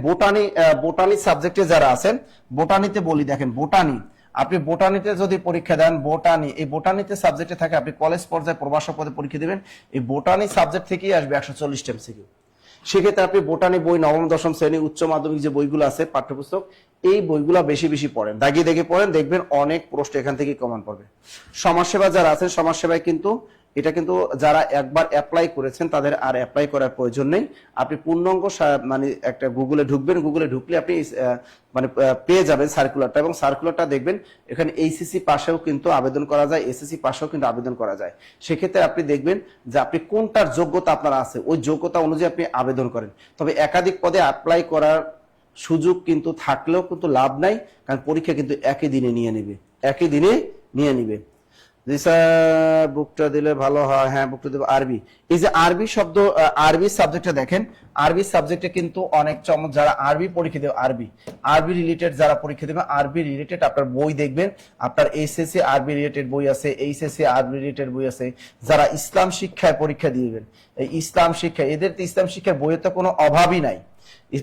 বোটানি সাবজেক্টে যারা আছেন, বোটানিতে বলি দেখেন বোটানি, আপনি বোটানিতে যদি পরীক্ষা দেন, এই বোটানিতে সাবজেক্টে থাকে, আপনি কলেজ পর্যায়ে প্রভাষক পদে পরীক্ষা দিবেন, এই বোটানি সাবজেক্ট থেকেই আসবে 140 এমসিকিউ। সেক্ষেত্রে আপনি বোটানি বই নবম দশম শ্রেণী উচ্চ মাধ্যমিক যে বইগুলো আছে পাঠ্যপুস্তক, এই বইগুলো বেশি বেশি পড়েন, দাগিয়ে দাগিয়ে পড়েন, দেখবেন অনেক প্রশ্ন এখান থেকে কমন পড়বে। সমাজসেবা যারা আছেন, সমাজসেবায় কিন্তু এটা কিন্তু যারা একবার অ্যাপ্লাই করেছেন তাদের আর অ্যাপ্লাই করার প্রয়োজন নেই। আপনি পূর্ণাঙ্গ মানে একটা গুগলে ঢুকবেন, গুগলে ঢুকলে আপনি মানে পেয়ে যাবেন সার্কুলারটা, এবং সার্কুলারটা দেখবেন এখানে এইচএসসি পাশেও কিন্তু আবেদন করা যায়, এসএসসি পাশেও কিন্তু আবেদন করা যায়। সেক্ষেত্রে আপনি দেখবেন যে আপনি কোনটার যোগ্যতা আপনার আছে, ওই যোগ্যতা অনুযায়ী আপনি আবেদন করেন। তবে একাধিক পদে অ্যাপ্লাই করার সুযোগ কিন্তু থাকলেও কিন্তু লাভ নাই, কারণ পরীক্ষা কিন্তু একই দিনে নিয়ে নিবে। জি স্যার বুকটা দিলে ভালো হয়, হ্যাঁ বুকটা দেবো। আরবি, এই যে আরবি শব্দ, আরবি সাবজেক্টটা দেখেন, আরবি সাবজেক্টে কিন্তু অনেক যারা আরবি পরীক্ষা দেবে, আরবি রিলেটেড যারা পরীক্ষা দেবে, আরবি রিলেটেড আপনার বই দেখবেন, আপনার এসএসসি আরবি রিলেটেড বই আছে, এইচএসসি আরবি রিলেটেড বই আছে। যারা ইসলাম শিক্ষায় পরীক্ষা দিবেন, এই ইসলাম শিক্ষা, এদের তো ইসলাম শিক্ষার বইয়ের তো কোনো অভাবই নাই,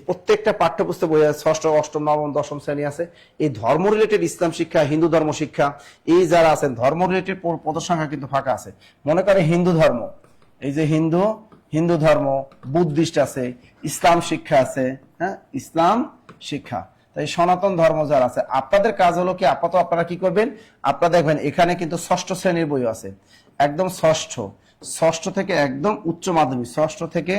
প্রত্যেকটা পাঠ্যপুস্তক বই আছে, ষষ্ঠ অষ্টম নবম দশম শ্রেণী আছে। এই ধর্ম রিলেটেড ইসলাম শিক্ষা, হিন্দু ধর্ম শিক্ষা, এই যারা আছেন ধর্ম রিলেটেড পদের সংখ্যা কিন্তু ফাঁকা আছে। মনে করে হিন্দু ধর্ম, এই যে হিন্দু ধর্ম, বুদ্ধিস্ট আছে, ইসলাম শিক্ষা আছে, হ্যাঁ ইসলাম শিক্ষা। তাই সনাতন ধর্ম যারা আছে, আপনাদের কাজ হলো কি, আপাতত আপনারা কি করবেন, আপনারা দেখবেন এখানে কিন্তু ষষ্ঠ শ্রেণীর বই আছে, একদম ষষ্ঠ থেকে একদম উচ্চ মাধ্যমিক, ষষ্ঠ থেকে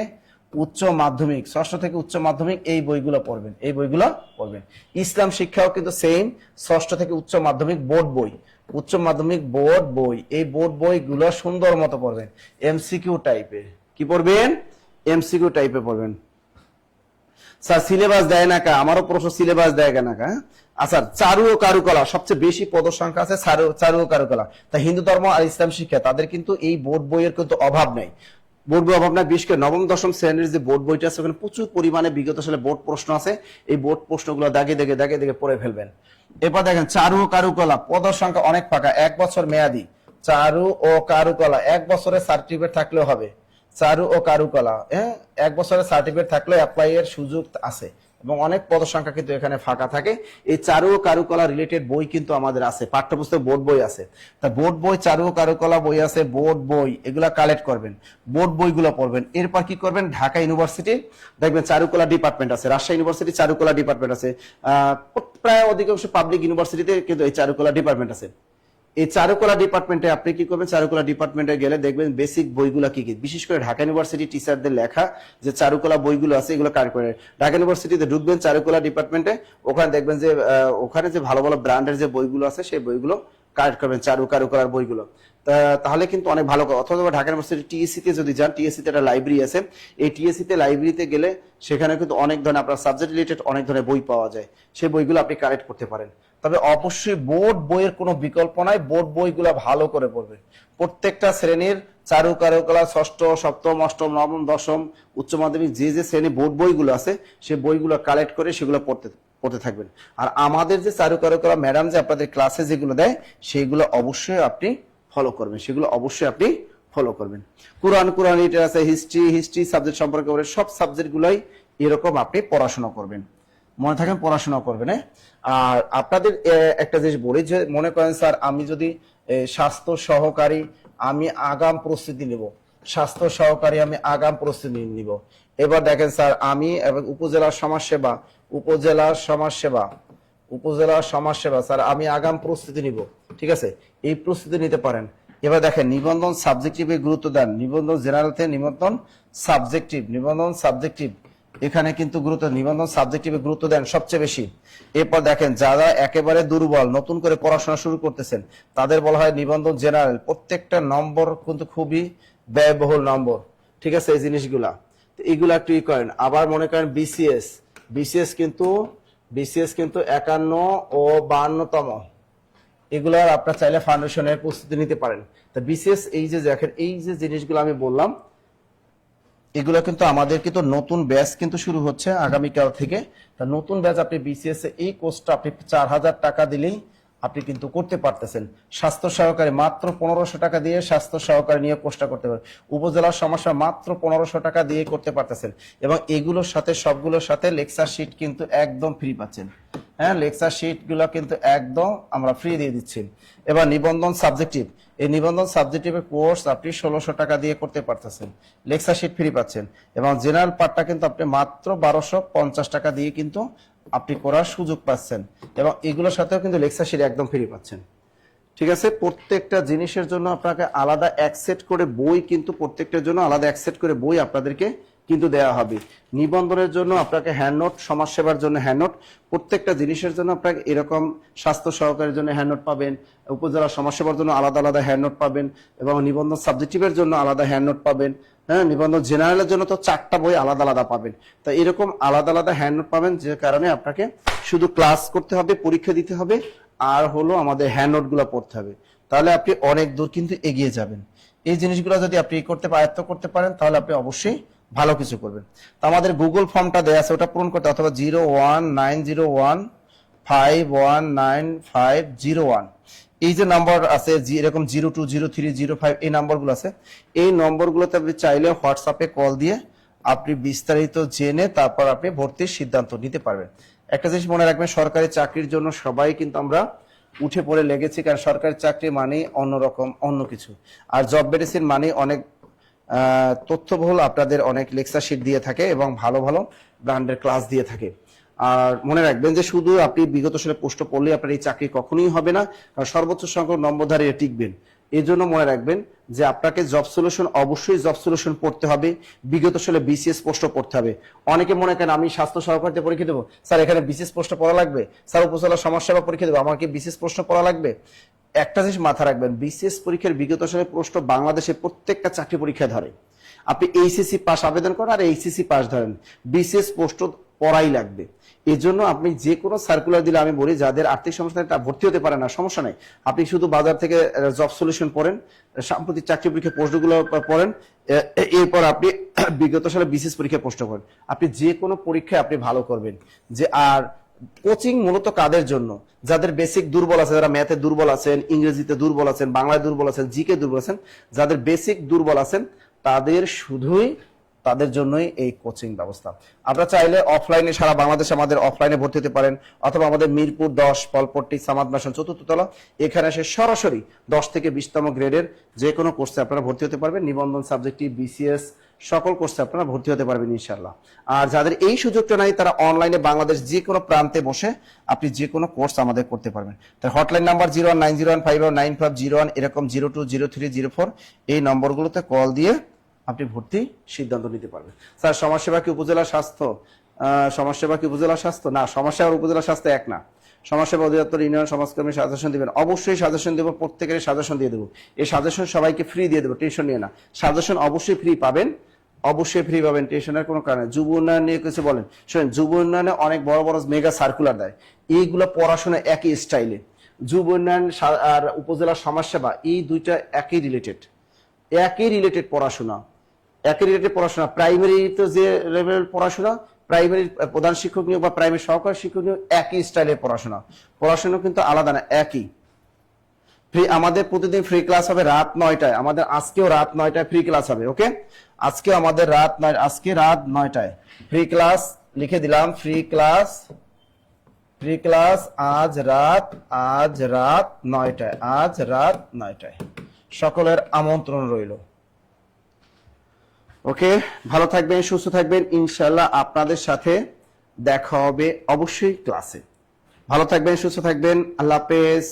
উচ্চ মাধ্যমিক এই বইগুলো পড়বেন, ইসলাম শিক্ষাও কিন্তু সেম, ষষ্ঠ থেকে উচ্চ মাধ্যমিক বোর্ড বই, এই বোর্ড বইগুলো সুন্দর মতো পড়বেন, এমসিকিউ টাইপের। কি পড়বেন? এমসিকিউ টাইপে পড়বেন। স্যার সিলেবাস দেয় না কা? আমারও প্রশ্ন, সিলেবাস দেয় না কা? আচ্ছা, চারু ও কারুকলা সবচেয়ে বেশি পদ সংখ্যা আছে, চারু ও কারুকলা। তা হিন্দু ধর্ম আর ইসলাম শিক্ষা তাদের কিন্তু এই বোর্ড বইয়ের কিন্তু অভাব নেই, বিশেষ করে নবম দশম শ্রেণীর যে বোর্ড বইটা আছে ওখানে প্রচুর পরিমাণে বিগত সালে বোর্ড প্রশ্ন আছে, এই বোর্ড প্রশ্নগুলো দাগে দাগে পড়ে ফেলবেন। এরপর দেখেন চারু ও কারুকলা, পদের সংখ্যা অনেক ফাঁকা, 1 বছর মেয়াদি। চারু ও কারুকলা 1 বছরের সার্টিফিকেট থাকলেও হবে, চারু ও কারুকলা 1 বছরের সার্টিফিকেট থাকলে অ্যাপ্লাই এর সুযোগ আছে, এবং অনেক পদ সংখ্যা কিন্তু এখানে ফাঁকা থাকে। এই চারু ও কারুকলা রিলেটেড বই কিন্তু আমাদের আছে, পাঠ্যপুস্তক বোর্ড বই আছে। তা বোর্ড বই, চারু ও কারুকলা বই আছে, বোর্ড বই, এগুলা কালেক্ট করবেন, বোর্ড বইগুলো পড়বেন। এরপর কি করবেন, ঢাকা ইউনিভার্সিটি দেখবেন চারুকলা ডিপার্টমেন্ট আছে, রাজশাহী ইউনিভার্সিটি চারুকলা ডিপার্টমেন্ট আছে, প্রায় অধিকাংশ পাবলিক ইউনিভার্সিটিতে কিন্তু এই চারুকলা ডিপার্টমেন্ট আছে। এই চারুকলা ডিপার্টমেন্টে আপনি কি করবেন, চারুকলা ডিপার্টমেন্টে গেলে দেখবেন বেসিক বইগুলো কি কি, বিশেষ করে ঢাকা ইউনিভার্সিটি টিচারদের লেখা যে চারুকলা বইগুলো আছে এগুলো কার করে। ঢাকা ইউনিভার্সিটিতে ঢুকবেন চারুকলা ডিপার্টমেন্টে, ওখানে দেখবেন যে ওখানে যে ভালো ভালো ব্র্যান্ডের যে বইগুলো আছে সেই বইগুলো কালেক্ট করবেন, কারুকলার বইগুলো। তাহলে কিন্তু অনেক ভালো। অথবা ঢাকা ইউনিভার্সিটি টিএসসি তে যদি যান, টিএসসি তে একটা লাইব্রেরি আছে, এই টিএসসি তে লাইব্রেরিতে গেলে সেখানে কিন্তু অনেক ধরনের আপনার সাবজেক্ট রিলেটেড অনেক ধরনের বই পাওয়া যায়, সেই বইগুলো আপনি কালেক্ট করতে পারেন। তবে অবশ্যই বোর্ড বইয়ের কোনো বিকল্প নাই, বোর্ড বইগুলো ভালো করে পড়বে। প্রত্যেকটা শ্রেণীর চারু কারুকলা ষষ্ঠ, সপ্তম, অষ্টম, নবম, দশম, উচ্চ মাধ্যমিক যে যে শ্রেণী বোর্ড বইগুলো আছে সেই বইগুলো কালেক্ট করে সেগুলো পড়তে থাকবেন। আর আমাদের যে চারু কারুকলা ম্যাডাম যে আপনাদের ক্লাসে যেগুলো দেয় সেগুলো অবশ্যই আপনি ফলো করবেন, সেগুলো অবশ্যই আপনি ফলো করবেন। কোরআন এটা আছে, হিস্ট্রি সাবজেক্ট সম্পর্কে সব সাবজেক্টগুলোই এরকম আপনি পড়াশোনা করবেন, মনে থাকেন পড়াশোনা করবেন। আর আপনাদের একটা জিনিস বলি, যে মনে করেন স্যার আমি যদি স্বাস্থ্য সহকারী আমি আগাম প্রস্তুতি নিব, স্বাস্থ্য সহকারী আমি আগাম প্রস্তুতি নিব। এবার দেখেন স্যার আমি উপজেলা সমাজসেবা স্যার আমি আগাম প্রস্তুতি নিব, ঠিক আছে, এই প্রস্তুতি নিতে পারেন। এবার দেখেন নিবন্ধন সাবজেক্টিভে গুরুত্ব দেন, নিবন্ধন জেনারেলতে নিবন্ধন সাবজেক্টিভ এখানে কিন্তু নিবন্ধন সাবজেক্টিভে গুরুত্ব দেন সবচেয়ে বেশি। এরপর দেখেন যারা একেবারে দুর্বল, নতুন করে পড়াশোনা শুরু করতেছেন, তাদের বলা হয় নিবন্ধন জেনারেল। প্রত্যেকটা নম্বর কিন্তু খুবই ব্যয়বহুল নম্বর, ঠিক আছে, এই জিনিসগুলা এইগুলা একটু করেন। আবার মনে করেন বিসিএস কিন্তু 51 ও 52তম, এগুলার আপনার চাইলে ফাউন্ডেশনের প্রস্তুতি নিতে পারেন। তা বিসিএস এই যে দেখেন এই যে জিনিসগুলো আমি বললাম, এগুলো কিন্তু আমাদের কিন্তু নতুন ব্যাচ কিন্তু শুরু হচ্ছে আগামীকাল থেকে। তা নতুন ব্যাচ আপনি বিসিএস এই কোর্সটা আপনি 4000 টাকা দিলেই আপনি কিন্তু করতে পারতেছেন। স্বাস্থ্য সহকারী মাত্র 1500 টাকা দিয়ে স্বাস্থ্য সহকারী নিয়ে কোর্সটা করতে পারেন। উপজেলার সমস্যা মাত্র 1500 টাকা দিয়ে করতে পারতেছেন। এবং এগুলোর সাথে সবগুলোর সাথে লেকচার শিট কিন্তু একদম ফ্রি পাচ্ছেন। হ্যাঁ, লেকচার শিট গুলো কিন্তু একদম আমরা ফ্রি দিয়ে দিচ্ছি। এবার নিবন্ধন সাবজেক্টিভ, এই নিবন্ধন সাবজেক্টিভের কোর্স আপনি 1600 টাকা দিয়ে করতে পারতেছেন, লেকচার শিট ফ্রি পাচ্ছেন। এবং জেনারেল পার্টটা কিন্তু আপনি মাত্র 1250 টাকা দিয়ে কিন্তু আপনি করার সুযোগ পাচ্ছেন। এবং এগুলোর সাথেও কিন্তু লেকচার শিট একদম ফ্রি পাচ্ছেন, ঠিক আছে। প্রত্যেকটা জিনিসের জন্য আপনাকে আলাদা এক সেট করে বই, কিন্তু প্রত্যেকটার জন্য আলাদা এক সেট করে বই আপনাদেরকে কিন্তু দেওয়া হবে। নিবন্ধনের জন্য আপনাকে হ্যান্ড নোট, সমাজসেবার জন্য হ্যান্ড নোট, প্রত্যেকটা জিনিসের জন্য আপনাকে এরকম স্বাস্থ্য সহকারীর জন্য হ্যান্ড নোট পাবেন, উপজেলা সমাজসেবার জন্য আলাদা আলাদা হ্যান্ড নোট পাবেন, এবং নিবন্ধন সাবজেক্টিভের জন্য আলাদা হ্যান্ড নোট পাবেন। হ্যাঁ, নিবন্ধন জেনারেলের জন্য তো 4টা বই আলাদা আলাদা পাবেন। তা এরকম আলাদা আলাদা হ্যান্ড নোট পাবেন, যে কারণে আপনাকে শুধু ক্লাস করতে হবে, পরীক্ষা দিতে হবে, আর হলো আমাদের হ্যান্ড নোট গুলো পড়তে হবে। তাহলে আপনি অনেক দূর কিন্তু এগিয়ে যাবেন। এই জিনিসগুলো যদি আপনি আয়ত্ত করতে পারেন তাহলে আপনি অবশ্যই ভালো কিছু করবেন। তো আমাদের গুগল ফর্মটা দেওয়া আছে, ওটা পূরণ করতে, অথবা 01901519501 এই যে নাম্বার আছে, এরকম 020305 এই নাম্বারগুলো আছে, এই নম্বরগুলোতে আপনি চাইলে হোয়াটসঅ্যাপে কল দিয়ে আপনি বিস্তারিত জেনে তারপর আপনি ভর্তির সিদ্ধান্ত নিতে পারবেন। একটা জিনিস মনে রাখবেন, সরকারি চাকরির জন্য সবাই কিন্তু আমরা উঠে পড়ে লেগেছি, কারণ সরকারি চাকরি মানেই অন্যরকম অন্য কিছু। আর জব মেডিসিন মানে অনেক তথ্যবহুল আপনাদের অনেক লেকচার শিট দিয়ে থাকে এবং ভালো ভালো ব্র্যান্ডের ক্লাস দিয়ে থাকে। আর মনে রাখবেন যে শুধু আপনি বিগত সালে পোস্ট পড়লে আপনার এই চাকরি কখনোই হবে না, কারণ সর্বোচ্চ সংখ্যক নম্বরধারীরা টিকবেন। এই জন্য মনে রাখবেন যে আপনাকে জব সলিউশন, অবশ্যই জব সলিউশন পড়তে হবে, বিগত সালে বিসিএস পোস্ট পড়তে হবে। অনেকে মনে করেন আমি স্বাস্থ্য সহকারীতে পরীক্ষা দেবো, স্যার এখানে বিসিএস পোস্ট পড়া লাগবে, স্যার উপজেলা সমাজসেবা পরীক্ষা দেবো, আমাকে বিসিএস প্রশ্ন পড়া লাগবে। একটা জিনিস মাথা রাখবেন, বিসিএস পরীক্ষার বিগত সালের প্রশ্ন বাংলাদেশে প্রত্যেকটা চাকরি পরীক্ষা ধরে। আপনি এইচএসসি পাস আবেদন করেন আর এইচএসসি পাস ধরেন, বিসিএস পোস্ট পড়াই লাগবে। এই জন্য আপনি যে কোনো সার্কুলার দিলে আমি বলি, যাদের আর্থিক সমস্যা ভর্তি হতে পারে না, সমস্যা নাই, আপনি শুধু বাজার থেকে জব সলিউশন পড়েন, সাম্প্রতিক চাকরি পরীক্ষা পোস্টগুলো পড়েন, এরপর আপনি বিগত সালে বিসিএস পরীক্ষা পোস্ট করেন, আপনি যে কোনো পরীক্ষায় আপনি ভালো করবেন। যে আর কোচিং মূলত কাদের জন্য, যাদের বেসিক দুর্বল আছে, যারা ম্যাথে দুর্বল আছেন, ইংরেজিতে দুর্বল আছেন, বাংলায় দুর্বল আছেন, জিকে দুর্বল আছেন, যাদের বেসিক দুর্বল আছেন তাদের শুধুই তাদের জন্যই এই কোচিং ব্যবস্থা। আপনারা চাইলে অফলাইনে সারা বাংলাদেশে আমাদের অফলাইনে ভর্তি হতে পারেন, অথবা আমাদের মিরপুর 10 ফলপট্টি সামাদ মাসান 4th তলা এখানে এসে সরাসরি 10 থেকে 20তম গ্রেডের যে কোনো কোর্সে আপনারা ভর্তি হতে পারবেন। নিবন্ধন, সাবজেক্টিভ, বিসিএস সকল কোর্সে আপনারা ভর্তি হতে পারবেন ইনশাআল্লাহ। আর যাদের এই সুযোগটা নাই তারা অনলাইনে বাংলাদেশ যে কোনো প্রান্তে বসে আপনি যে কোনো কোর্স আমাদের করতে পারবেন। তার হটলাইন নাম্বার 01901519501 এরকম 020304 এই নম্বরগুলোতে কল দিয়ে আপনি ভর্তি সিদ্ধান্ত নিতে পারবেন। স্যার সমাজসেবা কি উপজেলা স্বাস্থ্য, সমাজসেবা কি উপজেলা স্বাস্থ্য? না, সমাজসেবা আর উপজেলা স্বাস্থ্য এক না। সমাজসেবা অধিদপ্তর ইউনিয়ন সমাজকর্মী সাজেশন দিবেন, অবশ্যই সাজেশন দেবো, প্রত্যেকের সাজেশন দিয়ে দেবো। এই সাজেশন সবাইকে ফ্রি দিয়ে দেবো, টেনশন নিয়ে না। সাজেশন অবশ্যই ফ্রি পাবেন, অবশ্যই ফ্রি পাবেন, টেনশনের কোনো কারণে। যুব উন্নয়ন নিয়ে কিছু বলেন, শোনেন, যুব উন্নয়নে অনেক বড় বড় মেগা সার্কুলার দেয়, এইগুলো পড়াশোনা একই স্টাইলে। যুব উন্নয়ন আর উপজেলা সমাজসেবা এই দুইটা একই রিলেটেড পড়াশোনা, একই রিলেটেড পড়াশোনা। প্রাইমারি তো যে লেভেল পড়াশোনা, প্রাইমারি প্রধান শিক্ষক নিয়োগ বা প্রাইমারি সহকারী শিক্ষক নিয়োগ একই স্টাইলের পড়াশোনা কিন্তু আলাদা না, একই। ফ্রি আমাদের প্রতিদিন ফ্রি ক্লাস হবে রাত 9টায়। আমাদের আজকেও রাত 9টায় ফ্রি ক্লাস হবে। ওকে, আজকেও আমাদের আজকে রাত 9টায় ফ্রি ক্লাস, লিখে দিলাম ফ্রি ক্লাস আজ রাত 9টায়, আজ রাত 9টায় সকলের আমন্ত্রণ রইল। ওকে, ভালো থাকবেন, সুস্থ থাকবেন, ইনশাআল্লাহ আপনাদের সাথে দেখা হবে অবশ্যই ক্লাসে। ভালো থাকবেন, সুস্থ থাকবেন, আল্লাহ হাফেজ।